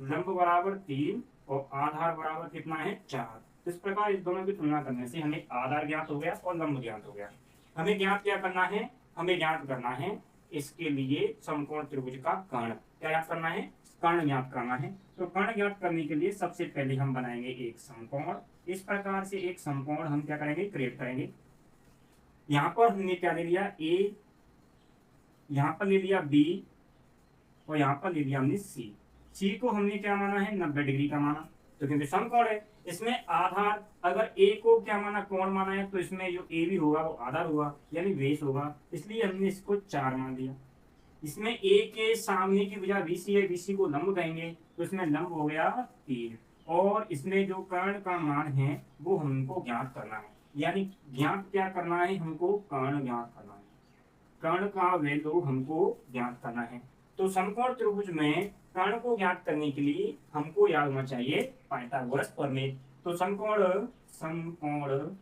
लंब बराबर 3 और आधार बराबर कितना है 4। इस प्रकार इस दोनों की तुलना करने से हमें आधार ज्ञात हो गया और लंब ज्ञात हो गया। हमें ज्ञात क्या करना है, हमें ज्ञात करना है इसके लिए समकोण त्रिभुज का कर्ण। क्या ज्ञात करना है, कर्ण ज्ञात करना है। तो कर्ण ज्ञात करने के लिए सबसे पहले हम बनाएंगे एक समकोण। इस प्रकार से एक समकोण हम क्या करेंगे, क्रिएट करेंगे। यहाँ पर हमने क्या ले लिया, ए, यहाँ पर ले लिया बी और यहाँ पर ले लिया हमने सी। सी को हमने क्या माना है, 90 डिग्री का माना। तो क्योंकि समकोण है, इसमें आधार अगर ए को क्या माना, कोण माना है, तो इसमें जो ए भी होगा वो आधार होगा यानी बेस होगा, इसलिए हमने इसको 4 मान दिया। इसमें ए के सामने की भुजा बीसी है, बीसी को लंब कहेंगे, तो इसमें लंब हो गया 3। और इसमें जो कर्ण का मान है वो हमको ज्ञात करना है, यानी ज्ञात क्या करना है, हमको कर्ण ज्ञात करना है। कर्ण का वैल्यू हमको ज्ञात करना है। तो समकोण त्रिभुज में कर्ण को ज्ञात करने के लिए हमको याद होना चाहिए पाइथागोरस प्रमेय। तो समकोण समकोण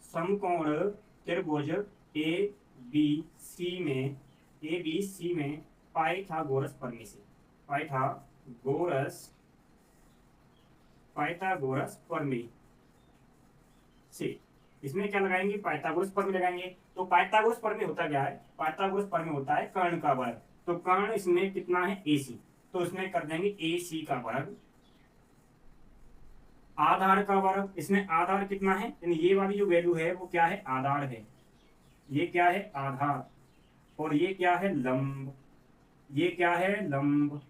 समकोण त्रिभुज ए बी सी में पाइथागोरस प्रमेय से पाइथागोरस प्रमेय से इसमें क्या लगाएंगे, पाइथागोरस प्रमेय लगाएंगे। तो पाइथागोरस प्रमेय होता क्या है, पाइथागोरस प्रमेय होता है कर्ण का वर्ग। तो कर्ण इसमें कितना है, AC, तो इसमें कर देंगे AC का वर्ग। आधार का वर्ग, इसमें आधार कितना है, यानी ये वाली जो वैल्यू है वो क्या है, आधार है। ये क्या है, आधार। और ये क्या है, लंब। ये क्या है, लंब।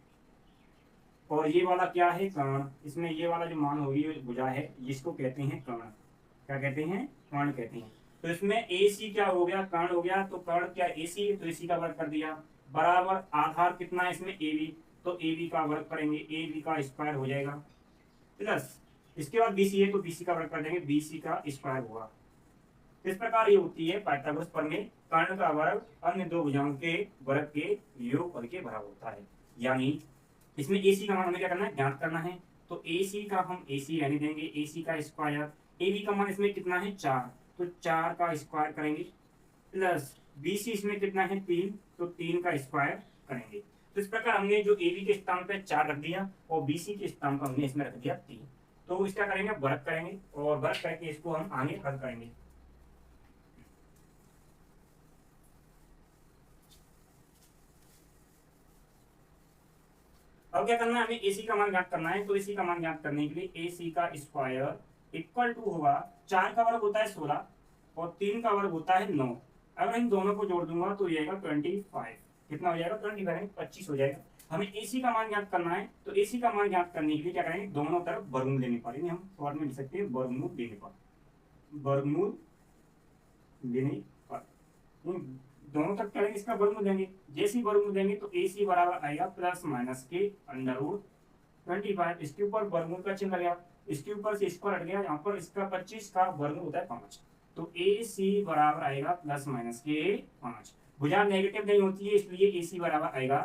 और ये वाला क्या है, कर्ण। इसमें ये वाला जो मान होगी भुजा है, जिसको कहते हैं कर्ण। क्या कहते हैं, कर्ण कहते हैं। तो इसमें AC क्या हो गया, कर्ण हो गया। तो कर्ण क्या AC है, तो AC का वर्ग कर दिया, बराबर आधार कितना है इसमें AB, तो AB का वर्ग करेंगे, AB का स्क्वायर हो जाएगा, प्लस इसके बाद BC है तो BC का वर्ग कर देंगे, BC का स्क्वायर हुआ। इस प्रकार ये होती है पाइथागोरस प्रमेय, कर्ण का वर्ग अन्य दो भुजाओं के वर्ग के योगफल के बराबर होता है। यानी इसमें AC का मान हमें क्या करना है, ज्ञात करना है। तो AC का हम AC रहने देंगे, AC का स्क्वायर। AB का मान इसमें कितना है, 4, तो 4 का स्क्वायर करेंगे, प्लस BC इसमें कितना है, 3, तो 3 का स्क्वायर करेंगे। तो इस प्रकार हमने जो AB के स्थान पे 4 रख दिया और BC के स्थान पर हमने इसमें रख दिया 3। तो इसका करेंगे, वर्ग करेंगे और वर्ग करके इसको हम आगे हल करेंगे। अब क्या करना है, हमें AC का मान ज्ञात करना है। तो AC का मान ज्ञात करने के लिए AC का स्क्वायर इक्वल टू होगा, 4 का वर्ग होता है 16 और 3 का वर्ग होता है 9। अगर इन दोनों को जोड़ दूंगा तो ये आएगा 25। कितना हो जाएगा, 25 25 हो जाएगा। हमें AC का मान ज्ञात करना है। तो AC का मान ज्ञात करने के लिए क्या करेंगे, दोनों तरफ वर्गमूल लेने पड़ेंगे। हम शॉर्ट में लिख सकते हैं वर्गमूल लेने पर, वर्गमूल लेने पर दोनों तक करेंगे, इसका वर्गमूल देंगे। जैसे ही वर्गमूल देंगे तो AC बराबर आएगा प्लस माइनस के अंडर रूट 25। इसके ऊपर वर्गमूल का चिन्ह लगा, इसके ऊपर से स्क्वायर हट गया, यहाँ पर इसका 25 का वर्गमूल होता है 5। तो AC बराबर आएगा प्लस माइनस के 5। भुजा नेगेटिव नहीं होती है, इसलिए AC बराबर आएगा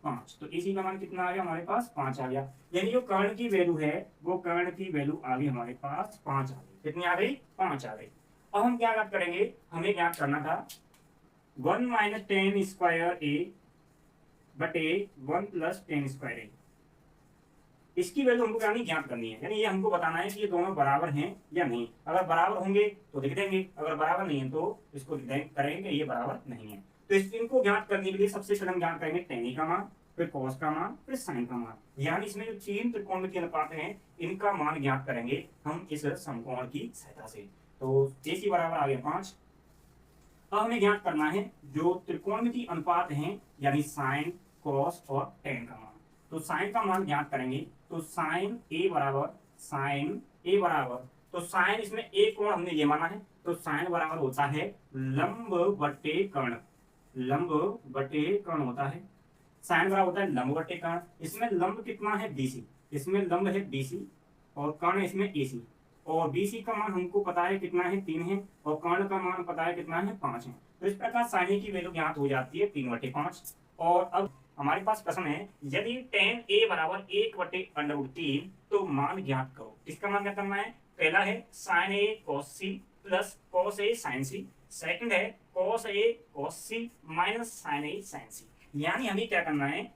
5। तो AC का मान कितना आ गया हमारे पास, 5 आ गया। यानी जो कर्ण की वैल्यू है वो कर्ण की वैल्यू आ गई हमारे पास 5 आ गई। कितनी आ गई, 5 आ गई। अब हम क्या ज्ञात करेंगे, हमें ज्ञात करना था 1 माइनस 10 स्क्वायर A बटे 1 प्लस 10 स्क्वायर A। इसकी वैल्यू हमको क्या ज्ञात करनी है, यानी ये हमको बताना है कि ये दोनों बराबर हैं या नहीं। अगर बराबर होंगे तो लिख देंगे, अगर बराबर नहीं है तो इसको करेंगे ये बराबर नहीं है। तो इनको ज्ञात करने के लिए सबसे पहले हम ज्ञात करेंगे tan A का मान, फिर cos का मान, फिर sin का मान। यानी इसमें जो 3 त्रिकोणमितीय अनुपात हैं इनका मान ज्ञात करेंगे हम इस समकोण की सहायता से। तो AC बराबर आ गया 5। अब हमें ज्ञात करना है जो त्रिकोणमितीय अनुपात हैं, यानी साइन, कॉस और टेन का मान। तो साइन का मान ज्ञात करेंगे। तो साइन A बराबर तो साइन इसमें A कोण हमने ये माना है, तो साइन बराबर होता है लंब बटे कर्ण। लंब बटे कर्ण होता है, साइन बराबर होता है लंब बटे कर्ण। इसमें लंब कितना है, BC, इसमें लंब है BC और कर्ण इसमें AC। और BC का मान हमको पता है कितना है, 3 है, और कर्ण का मान पता है कितना है, 5 है। तो इस प्रकार साइन की वैल्यू ज्ञात हो जाती है 3/5। और अब हमारे पास प्रश्न है, यदि tan A बराबर 1/√3 तो मान ज्ञात करो। इसका मान क्या करना है, पहला है sin A cos C plus cos A sin C, second है cos A cos C minus sin A sin C। यानी हमें क्या करना है,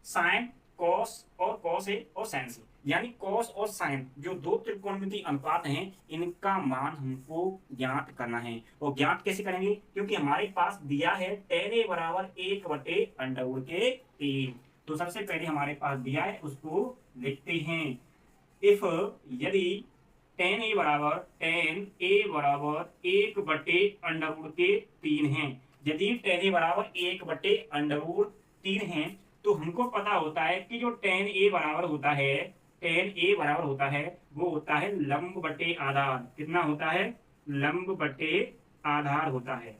sin कॉस ए और साइन सी, यानी कॉस और साइन जो दो त्रिकोणमितीय अनुपात हैं इनका मान हमको ज्ञात करना है। और ज्ञात कैसे करेंगे, क्योंकि हमारे पास दिया है tan a बराबर 1/√3। तो सबसे पहले हमारे पास दिया है उसको लिखते हैं। इफ यदि tan a बराबर 1/√3 है, यदि tan a बराबर 1/√3 है तो हमको पता होता है कि जो tan a बराबर होता है वो होता है लंब बटे आधार। कितना होता है, लंब बटे आधार होता है।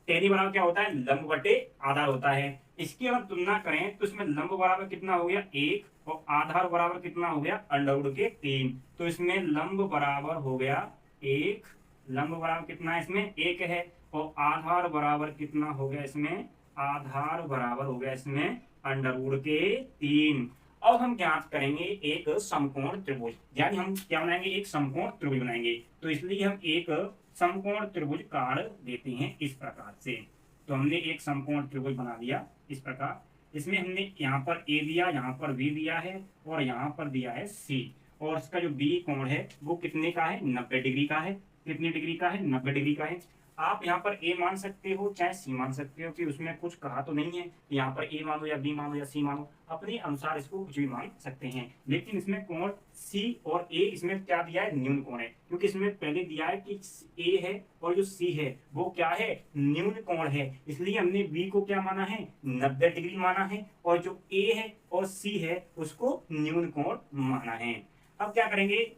tan a बराबर क्या होता है, लंब बटे आधार होता है। इसकी अगर तुलना करें तो इसमें लंब बराबर कितना हो गया 1 और आधार बराबर कितना हो गया √3। तो इसमें लंब बराबर हो गया 1, लंब बराबर कितना है इसमें 1 है, और आधार बराबर कितना हो गया इसमें, आधार बराबर हो गया इसमें √3। अब हम ज्ञात करेंगे एक समकोण त्रिभुज, यानी हम क्या बनाएंगे, एक समकोण त्रिभुज बनाएंगे। तो इसलिए हम एक समकोण त्रिभुज काट देते हैं इस प्रकार से। तो हमने एक समकोण त्रिभुज बना दिया इस प्रकार। इसमें हमने यहाँ पर ए दिया, यहाँ पर बी दिया है और यहाँ पर दिया है सी। और इसका जो बी कोण है वो कितने का है, 90 डिग्री का है। कितनी डिग्री का है, 90 डिग्री का है। आप यहाँ पर ए मान सकते हो चाहे सी मान सकते हो, कि उसमें कुछ कहा तो नहीं है यहाँ पर ए मानो या बी मानो या सी मानो, अपने अनुसार इसको कुछ भी मान सकते हैं। लेकिन इसमें कोण सी और ए इसमें क्या दिया है, न्यून कोण है, क्योंकि इसमें पहले दिया है कि ए है और जो सी है वो क्या है, न्यून कोण है। इसलिए हमने बी को क्या माना है, 90 डिग्री माना है, और जो ए है और सी है उसको न्यून कोण माना है। अब क्या करेंगे,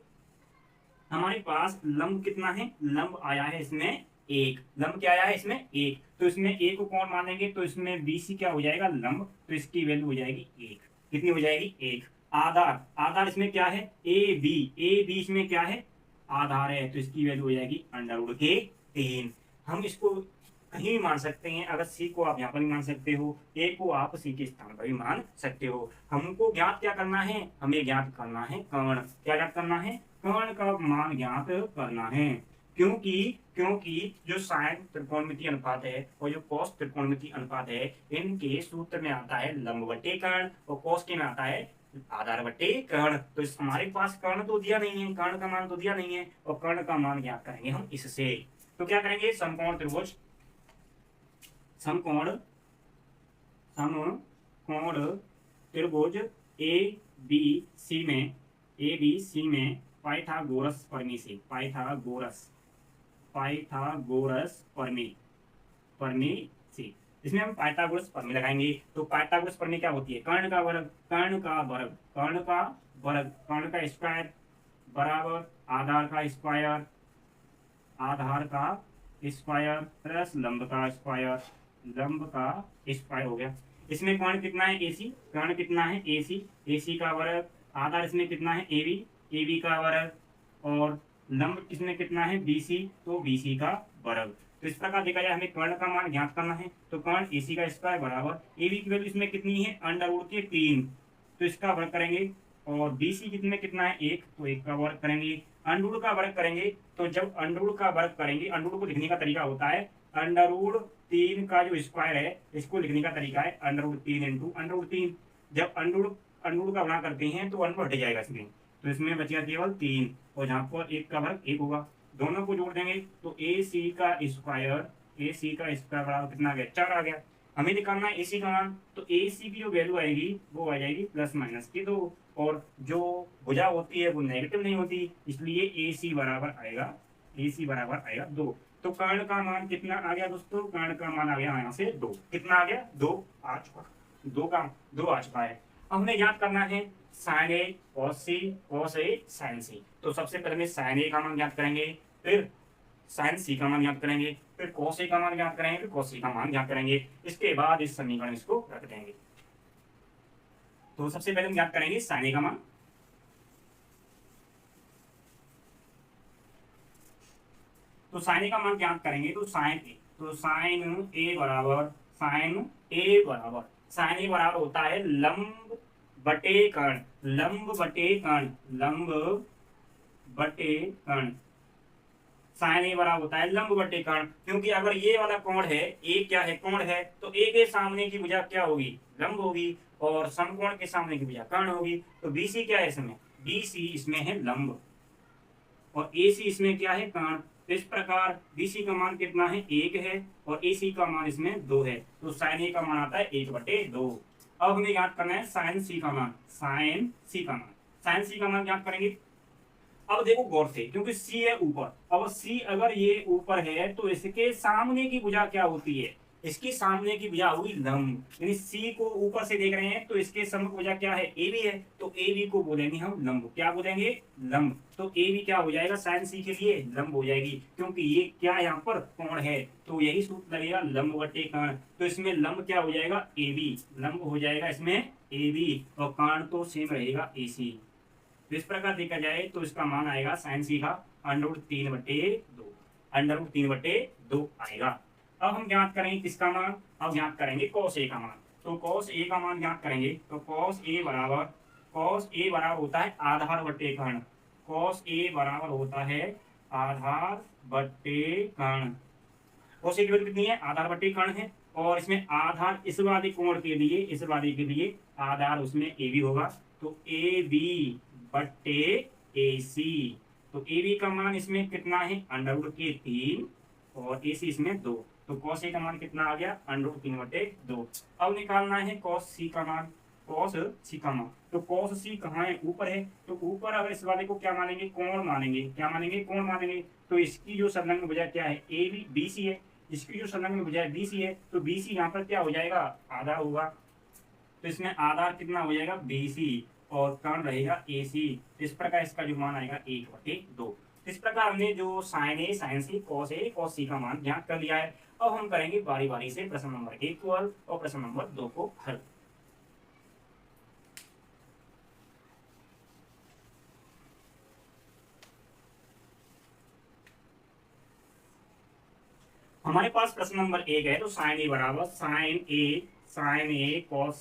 हमारे पास लंब कितना है, लंब आया है इसमें 1, लंब क्या आया है इसमें 1। तो इसमें ए को कौन मानेंगे, तो इसमें BC क्या हो जाएगा, लंब। तो इसकी वैल्यू हो जाएगी 1। कितनी हो जाएगी, 1। आधार, आधार इसमें क्या है, AB इसमें क्या है, आधार है। तो इसकी वैल्यू हो जाएगी √3। हम इसको कहीं भी मान सकते हैं। अगर सी को आप यहाँ पर भी मान सकते हो, ए को आप सी के स्थान पर भी मान सकते हो। हमको ज्ञात क्या करना है, हमें ज्ञात करना है कर्ण। क्या ज्ञात करना है, कर्ण का मान ज्ञात करना है। क्योंकि जो साइन त्रिकोणमितीय अनुपात है और जो कॉस त्रिकोणमितीय अनुपात है, इनके सूत्र में आता है लंब बटे कर्ण और कॉस के में आता है आधार बटे कर्ण। तो इस हमारे पास कर्ण तो दिया नहीं है, कर्ण का मान तो दिया नहीं है, और कर्ण का मान ज्ञात करेंगे हम इससे। तो क्या करेंगे, समकोण त्रिभुज, समकोण त्रिभुज ए बी सी में पाइथागोरस प्रमेय से, पाइथागोरस प्रमेय से इसमें हम पाइथागोरस प्रमेय लगाएंगे। तो पाइथागोरस प्रमेय क्या होती है, कर्ण का वर्ग स्क्वायर बराबर आधार का स्क्वायर प्लस लंब का स्क्वायर हो गया। इसमें कर्ण कितना है, AC, कर्ण कितना है AC का वर्ग। आधार इसमें कितना है, AB का वर्ग, और लंब इसमें कितना है, BC, तो BC का वर्ग। तो इस प्रकार देखा जाए हमें कर्ण का मान ज्ञात करना है। तो कर्ण AC का स्क्वायर बराबर AB की वैल्यू इसमें कितनी है, √3, तो इसका वर्ग करेंगे। और BC कितने कितना है, 1, तो 1 का वर्ग करेंगे। अंडरूट का वर्ग करेंगे, तो जब अंडरूट का वर्ग करेंगे, अंडरूट को लिखने का तरीका होता है √3 का जो स्क्वायर है इसको लिखने का तरीका है √3 इंटू √3। जब अंडरूट का गुणा करते हैं तो अंडरूट हट जाएगा इसमें, तो इसमें बचेगा केवल 3, और जहाँ पर 1 का वर्ग 1 होगा। दोनों को जोड़ देंगे तो AC का स्क्वायर बराबर कितना आ गया, 4 आ गया। हमें निकालना है AC का मान, तो AC की जो वैल्यू आएगी वो आ जाएगी प्लस माइनस की 2, और जो भुजा होती है वो नेगेटिव नहीं होती, इसलिए AC बराबर आएगा 2। तो कर्ण का मान कितना आ गया दोस्तों, कर्ण का मान आ गया यहाँ से 2। कितना आ गया, 2 आ चुका, 2 आ चुका है। अब हमें याद करना है sign A cos A sign सी। तो सबसे पहले साइन ए का मान ज्ञात करेंगे, फिर साइन सी का मान ज्ञात करेंगे, फिर कॉस ए का मान ज्ञात करेंगे, फिर कॉस सी का मान ज्ञात करेंगे। इसके बाद इस समीकरण इसको रख देंगे। तो सबसे पहले हम ज्ञात करेंगे साइन ए का मान। तो साइन ए का मान ज्ञात करेंगे, तो साइन ए बराबर होता है लंब बटे कर्ण। साइन ए बराबर होता है लंब बटे कर्ण, क्योंकि अगर ये वाला कोण है, ए क्या है, कोण है, तो ए के सामने की भुजा क्या होगी, लंब होगी और समकोण के सामने की भुजा कर्ण होगी। तो बीसी क्या है इसमें, बीसी इसमें है लंब और एसी इसमें क्या है, कर्ण। तो इस प्रकार बीसी का मान कितना है, 1 है और एसी का मान इसमें 2 है। तो साइन ए का मान आता है 1/2। अब हमें ज्ञात करना है साइन सी का मान, साइन सी का मान, साइन सी का मान ज्ञात करेंगे। अब देखो गौर से, क्योंकि सी है ऊपर, अब सी अगर ये ऊपर है तो इसके सामने की भुजा क्या होती है, इसकी सामने की भुजा हुई लंब। यानी सी को ऊपर से देख रहे हैं तो इसके सम्मुख भुजा क्या है, ए बी है। तो ए बी को बोलेंगे हम लंब, क्या बोलेंगे, लंब। तो ए बी क्या हो जाएगा, साइन सी के लिए लंब हो जाएगी, क्योंकि ये क्या यहाँ पर कोण है। तो यही सूत्र लगेगा लंब बटे कर्ण। तो इसमें लंब क्या हो जाएगा, ए बी, लंब हो जाएगा इसमें ए बी और कर्ण तो सेम रहेगा ए सी। तो इस प्रकार देखा जाए तो इसका मान आएगा साइन सी का √3/2, √3/2 आएगा। अब हम ज्ञात करेंगे किसका मान, अब ज्ञात करेंगे कॉस ए का मान। तो कॉस ए का मान ज्ञात करेंगे तो कॉस ए बराबर होता है आधार बटे कर्ण। कॉस ए बराबर होता है आधार बटे कर्ण। कॉस ए की वैल्यू कितनी है, आधार बटे कर्ण है और इसमें आधार इस वाले कोण के लिए, इस वाले के लिए आधार उसमें ए बी होगा। तो ए बी बटे ए सी। तो ए बी का मान इसमें कितना है, √3 और ए सी इसमें 2। तो कॉस ए का मान कितना आ गया, √3/2। अब निकालना है कॉस सी का मान, कॉस सी का मान। तो कॉस सी कहाँ है, ऊपर है। तो ऊपर अगर इस वाले को क्या मानेंगे, कोण मानेंगे, क्या मानेंगे, कोण मानेंगे। तो इसकी जो संलग्न भुजा क्या है, ए बी बी सी है। इसकी जो संलग्न भुजा है बी सी है। तो बी सी यहाँ पर क्या हो जाएगा, आधा होगा। तो इसमें आधार कितना हो जाएगा, बी सी और कर्ण रहेगा ए सी। इस प्रकार इसका जो मान आएगा 1/2। इस प्रकार हमने जो sign A, sign C, cos A, cos सी का मान ज्ञात कर लिया है। अब हम करेंगे बारी बारी से प्रश्न नंबर 1 को हल और प्रश्न नंबर 2 को हल। हमारे पास प्रश्न नंबर 1 है। तो साइन ए बराबर sign A cos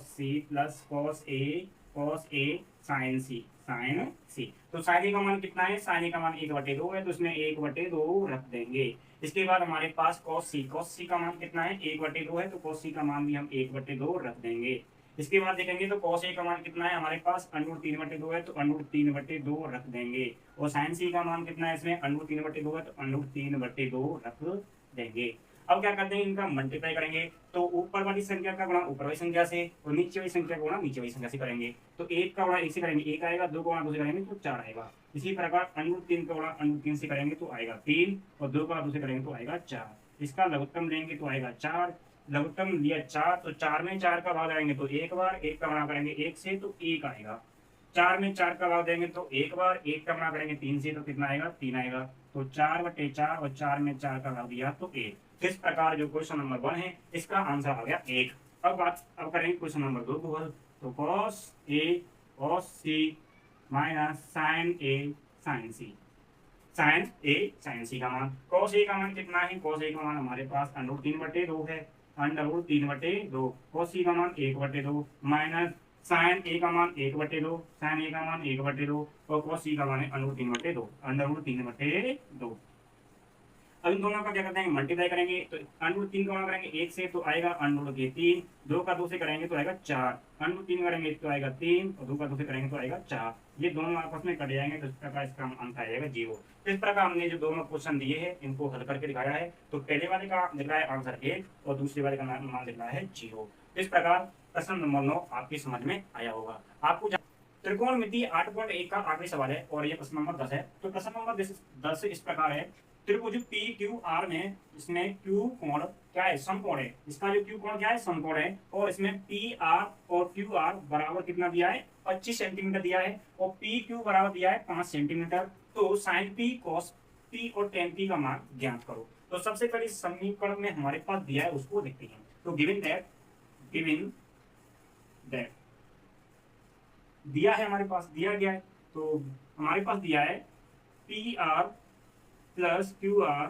C plus cos A sign सी। तो साइन ए का मान कितना है, साइन ए का मान 1/2 है। तो इसमें 1/2 रख देंगे। इसके बाद हमारे पास कॉस सी का मान कितना है, 1/2 है। तो कॉस सी का मान भी हम 1/2 रख देंगे। इसके बाद देखेंगे तो कॉस ए का मान कितना है, हमारे पास √3/2 है। तो √3/2 रख देंगे। और साइन सी का मान कितना है, इसमें √3/2 है। तो √3/2 रख देंगे। अब क्या करते हैं, इनका मल्टीप्लाई करेंगे। तो ऊपर वाली संख्या का गुणा ऊपर वाली संख्या से और नीचे वाली संख्या का गुणा नीचे वाली संख्या से करेंगे। तो 1 का गुणा 1 से करेंगे 1 आएगा, 2 का गुणा 2 से करेंगे तो 4 आएगा। इसी प्रकार √3 का गुणा √3 से करेंगे तो आएगा 3 और 2 का 2 से करेंगे तो आएगा 4। इसका लघुत्तम लेंगे तो आएगा 4। लघुत्तम लिया 4 तो 4 में 4 का भाग आएंगे तो एक बार, 1 का गुणा करेंगे 1 से तो 1 आएगा। 4 में 4 का भाग देंगे तो एक बार, 1 का गुणा करेंगे 3 से तो कितना आएगा, 3 आएगा। तो 4/4 और 4 में 4 का भाग दिया तो 1। इस प्रकार जो क्वेश्चन नंबर 1 है इसका आंसर आ गया 1। अब करेंगे क्वेश्चन नंबर 2 को हल। तो cos C माइनस साइन ए साइन सी का मान, cos ए का मान कितना है, cos ए का मान हमारे पास √3/2 है, √3/2। cos सी का मान 1/2 माइनस साइन ए का मान 1/2, साइन ए का मान 1/2 और cos सी का मान है √3/2, √3/2। अब इन दोनों का क्या करते हैं, मल्टीप्लाई करेंगे। तो √3 का गुणा करेंगे 1 से तो आएगा √3, 2 का 2 से करेंगे तो आएगा 4, √3 करेंगे तो आएगा 3 और 2 का 2 से करेंगे तो आएगा 4। ये दोनों आपस में कट जाएंगे तो इस प्रकार इसका आंसर आएगा 0। इस प्रकार हमने जो दोनों क्वेश्चन दिए हैं इनको हल करके दिखाया है। तो पहले वाले का दिखा है आंसर 1 और दूसरे वाले का मान दिखा है 0। इस प्रकार प्रश्न नंबर 9 आपकी समझ में आया होगा। आपको त्रिकोणमिति 8.1 का आखिरी सवाल है और ये प्रश्न नंबर 10 है। तो प्रश्न नंबर 10 इस प्रकार है, त्रिभुज पी क्यू आर में इसमें क्यू कोण क्या है, समकोण है। इसका जो क्यू कोण क्या है, समकोण है। और इसमें पी आर और क्यू आर बराबर कितना दिया है, 25 सेंटीमीटर दिया है और पी क्यू बराबर दिया है 5 सेंटीमीटर। तो साइन पी कॉस पी और टेन पी का मान ज्ञात करो। तो सबसे पहले समीकरण में हमारे पास दिया है उसको देखते हैं। तो गिवन दैट दिया है, हमारे पास दिया गया है। तो हमारे पास दिया है P R plus Q R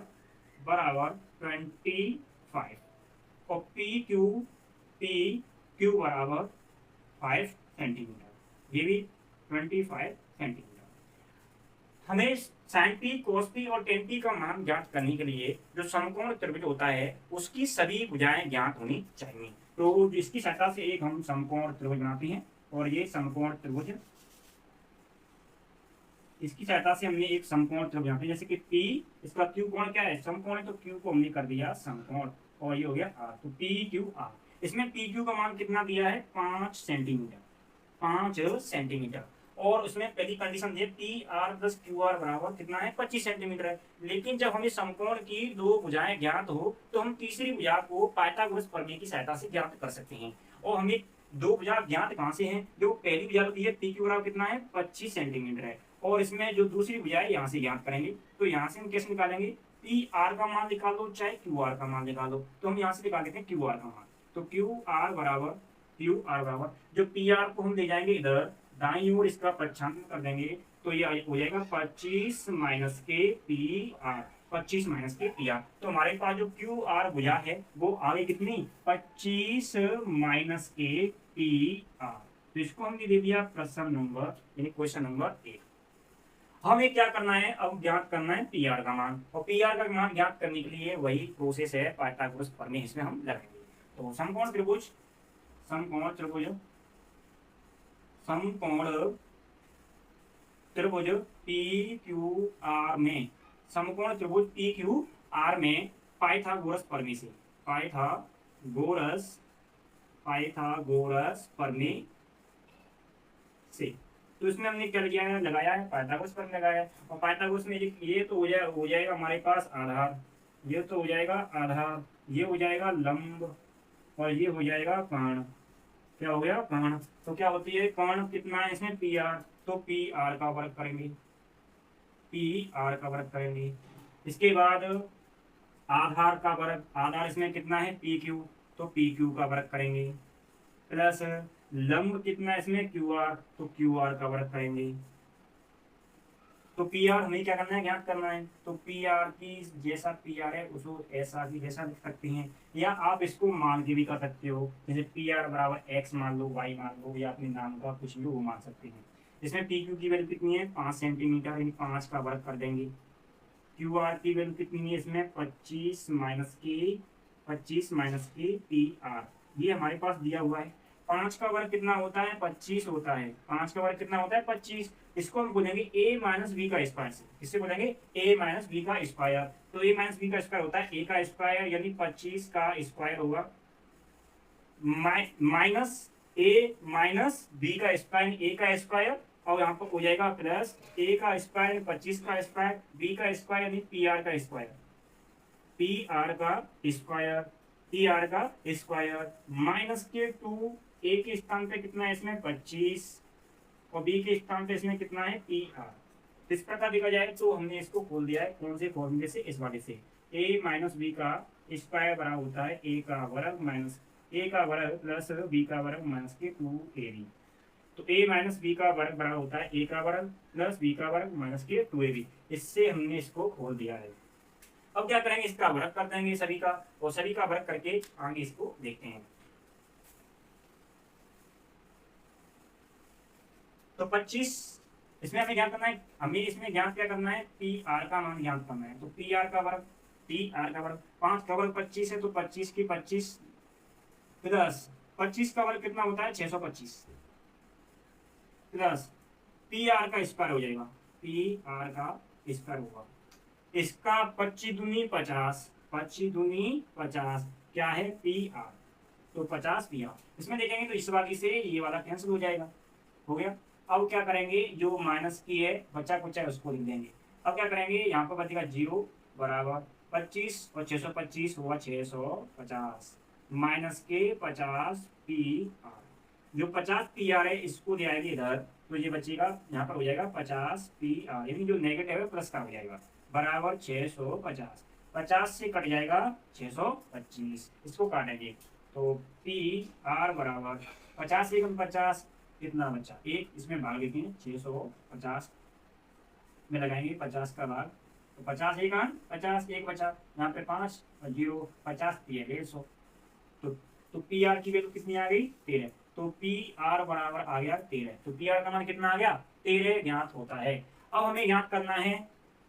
बराबर 25 और पी क्यू बराबर 5 सेंटीमीटर, ये भी 25 सेंटीमीटर। हमें साइन पी कॉस पी और टेन पी का मान ज्ञात करने के लिए जो समकोण त्रिभुज होता है उसकी सभी भुजाएं ज्ञात होनी चाहिए। तो इसकी सहायता से एक हम समकोण त्रिभुज बनाते हैं, और ये समकोण त्रिभुज, इसकी सहायता से हमने एक समकोण त्रिभुज बनाते हैं, जैसे कि P, इसका Q कोण क्या है, समकोण है, तो Q को हमने कर दिया समकोण, और ये हो गया R, तो PQR। इसमें PQ का मान कितना दिया है, 5 सेंटीमीटर, 5 सेंटीमीटर, और उसमें पहली कंडीशन है PR प्लस QR बराबर कितना है, 25 सेंटीमीटर है। लेकिन जब हमें समकोण की दो भुजाएं ज्ञात हो तो हम तीसरी भुजा को पाइथागोरस प्रमेय की सहायता से ज्ञात कर सकते हैं। और हमें दो भुजा ज्ञात कहाँ से हैं, जो पहली भुजा होती है PQ बराबर कितना है, 25 सेंटीमीटर है, और इसमें जो दूसरी भुजा है यहाँ से ज्ञात करेंगे। तो यहाँ से हम कैसे निकालेंगे, PR का मान निकाल लो चाहे QR का मान निकाल लो, तो हम यहाँ से निकाल देते हैं QR का मान। तो QR बराबर जो PR को हम ले जाएंगे इधर दाईं ओर, इसका प्रच्छांक कर देंगे, तो ये हो जाएगा 25 माइनस के PR, 25 माइनस के PR। तो हमारे पास जो QR भुजा है वो आगे कितनी, 25 माइनस के PR। तो इसको हमने दे दिया प्रश्न नंबर, यानी क्वेश्चन नंबर 1। हमें क्या करना है, अब ज्ञात करना है PR का मान, और PR का मान ज्ञात करने के लिए वही प्रोसेस है पाइथागोरस प्रमेय, इसमें हम लगाएंगे। तो समकोण त्रिभुज PQR में, समकोण त्रिभुज PQR में पाइथागोरस प्रमेय से, पाइथागोरस प्रमेय से, तो इसमें हमने क्या लिया है, लगाया है पाइथागोरस प्रमेय लगाया है। और पाइथागोरस में ये तो हो जाएगा हमारे पास आधार, ये तो हो जाएगा आधार, ये हो जाएगा लंब, और ये हो जाएगा कर्ण। क्या हो गया, कर्ण। तो क्या होती है, कर्ण कितना है इसमें, PR, तो PR का वर्ग करेंगे, PR का वर्ग करेंगे। इसके बाद आधार का वर्ग, आधार इसमें कितना है PQ, तो PQ का वर्ग करेंगे, प्लस लंब कितना है इसमें QR, तो QR का वर्ग करेंगे। तो PR हमें क्या करना है, ज्ञात करना है। तो PR की जैसा PR है उसको ऐसा भी जैसा लिख सकते हैं, या आप इसको मान के भी कर सकते हो, जैसे PR बराबर X मान लो, Y मान लो, या अपने नाम का कुछ भी वो मान सकते हैं। इसमें PQ की वैल्यू कितनी है, 5 सेंटीमीटर, यानी 5 का वर्ग कर देंगे। QR की वैल्यू कितनी है इसमें, 25 माइनस के PR, ये हमारे पास दिया हुआ है। 5 का वर्ग कितना होता है, 25 होता है, 5 का वर्ग कितना होता है, 25। इसको हम बोलेंगे A माइनस B का स्क्वायर से, किससे बोलेंगे, A माइनस B का स्क्वायर। तो A माइनस B का स्क्वायर होता है A का स्क्वायर, यानी 25 का स्क्वायर होगा, माइनस A माइनस B का स्क्वायर, A का स्क्वायर, और यहाँ पर हो जाएगा प्लस A का स्क्वायर, 25 का स्क्वायर, B का स्क्वायर यानी PR का स्क्वायर, PR का स्क्वायर माइनस के 2, A के स्थान पे कितना है इसमें 25, और B के स्थान पे इसमें कितना है PR। इस प्रकार देखा जाए तो हमने इसको खोल दिया है, कौन से फॉर्मूले से, इस वाले से। A माइनस B का स्क्वायर बराबर होता है A का वर्ग माइनस A का वर्ग प्लस B का वर्ग माइनस के 2AB। तो A माइनस B का वर्ग बराबर होता है A का वर्ग प्लस B का वर्ग माइनस के 2AB। इससे हमने इसको खोल दिया है। अब क्या करेंगे, इसका वर्ग कर देंगे सभी का, और सभी का वर्ग करके आगे इसको देखते हैं। तो 25 इसमें हमें ज्ञात करना है, हमें इसमें ज्ञात क्या करना है, PR का मान ज्ञात करना है। तो PR का वर्ग 5 का वर्ग 25 है, तो 25 की 25 प्लस 25 का वर्ग कितना होता है 625, प्लस PR का स्क्वायर हो जाएगा, PR का स्क्वायर होगा, इसका 25 दूनी 50, 25 दूनी 50, क्या है PR, तो 50 PR। इसमें देखेंगे तो इस वाली से ये वाला कैंसिल हो जाएगा, हो गया। अब क्या करेंगे, जो माइनस की है बचा कुचा है उसको लिख देंगे। अब क्या करेंगे, यहाँ पर बचेगा 0 बराबर 25 और 625 हुआ 650 माइनस के 50 PR। जो 50 PR है इसको ले आएंगे इधर, तो ये बचेगा, यहाँ पर हो जाएगा 50 PR, यानी जो नेगेटिव है प्लस का हो जाएगा, बराबर 650। 50 से कट जाएगा 625, इसको काटेंगे। तो PR बराबर 50 से 50 कितना बचा, 1, इसमें भाग देते हैं, 650 में लगाएंगे 50 का भाग, तो 50 एक 50, 1 बचा, यहाँ पे 5 और 0, 50 दिया 150। तो PR की वैल्यू कितनी आ गई, 13। तो PR बराबर आ गया 13। तो PR का मान कितना आ गया, 13 ज्ञात होता है। अब हमें ज्ञात करना है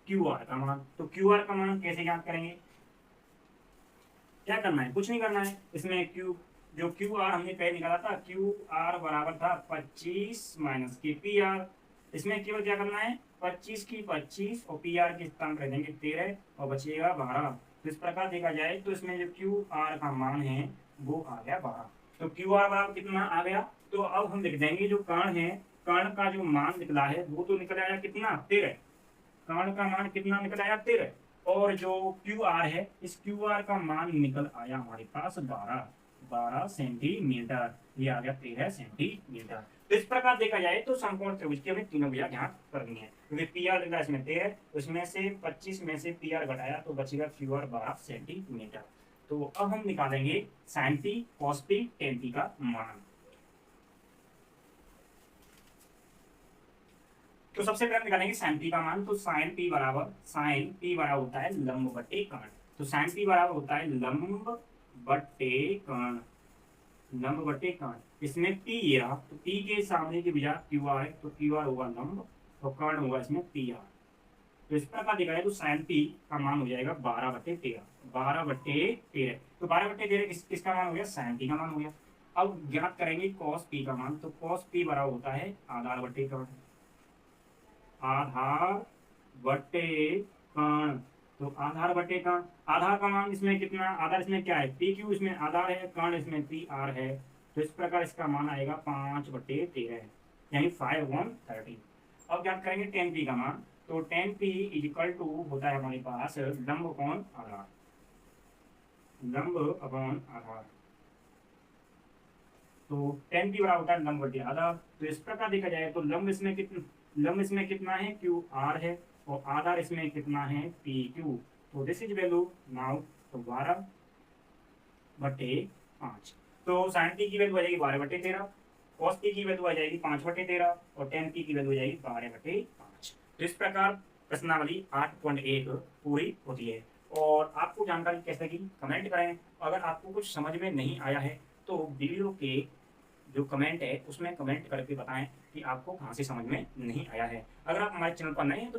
QR का मान। तो QR का मान कैसे ज्ञात करेंगे, क्या करना है, कुछ नहीं करना है, इसमें जो क्यू आर हमने पहले निकाला था, क्यू आर बराबर था 25 माइनस के पी आर। इसमें केवल क्या करना है, 25 की 25 और पी आर की स्थान कर देंगे 13 और बचिएगा 12। तो इस प्रकार देखा जाए तो इसमें जो क्यू आर का मान है वो आ गया 12। तो क्यू आर बराबर कितना आ गया, तो अब हम लिख देंगे जो कर्ण है, कर्ण का जो मान निकला है वो तो निकल आया कितना 13, कर्ण का मान कितना निकल आया 13, और जो क्यू आर है इस क्यू आर का मान निकल आया हमारे पास 12 सेंटीमीटर, ये आ गया 13 सेंटीमीटर। तो इस प्रकार देखा जाए तो समकोण त्रिभुज की हमें तीनों भुजा ज्ञात करनी है, क्योंकि पी आर निकला इसमें 13, उसमें से 25 में से पी आर घटाया तो बचेगा क्यू आर 12 सेंटीमीटर। तो अब हम निकालेंगे sin P cos P tan P का मान। तो सबसे पहले निकालेंगे साइन पी का मान। तो साइन पी बराबर होता है लंब बटे कर्ण। तो साइन पी बराबर होता है लंब बटे कर्ण, लंब बटे कर्ण। इसमें पी ये रहा, तो पी के सामने की भुजा क्यू आर है, तो क्यू आर होगा लंब और कर्ण होगा इसमें पी आर। तो इस प्रकार देखा जाए तो साइन पी का मान हो जाएगा 12/13, 12/13। तो 12/13 किसका मान हो गया, साइन पी का मान हो गया। अब ज्ञात करेंगे कॉस पी का मान। तो कॉस पी बराबर होता है आधार बटे कर्ण, आधार बटे कर्ण। तो आधार बटे कर्ण, आधार का मान इसमें कितना, आधार इसमें क्या है, पी क्यू इसमें आधार है, कर्ण इसमें पी आर है। तो इस प्रकार इसका मान आएगा 5/13, यानी 5/13। अब क्या करेंगे टेन पी का मान। तो tan P is equal to होता है हमारे पास लंब अपॉन आधार, लंब अपॉन आधार। तो टेन पी बराबर होता है लंब बटे आधार। तो इस प्रकार देखा जाए तो लंब इसमें कितना है, क्यू आर है, और आधार इसमें कितना है, पी क्यू। तो दिस इज वैल्यू नाउ, तो 12/5। तो साइन पी की वैल्यू आ जाएगी 12/13, कॉस पी की वैल्यू आ जाएगी 5/13 और टेन पी की वैल्यू आ जाएगी 12/5। तो इस प्रकार प्रश्नावली 8.1 पूरी होती है। और आपको जानकारी कैसे की कमेंट करें। अगर आपको कुछ समझ में नहीं आया है तो वीडियो के जो कमेंट है उसमें कमेंट करके बताएं कि आपको कहाँ से समझ में नहीं आया है। अगर आप हमारे चैनल पर नए हैं तो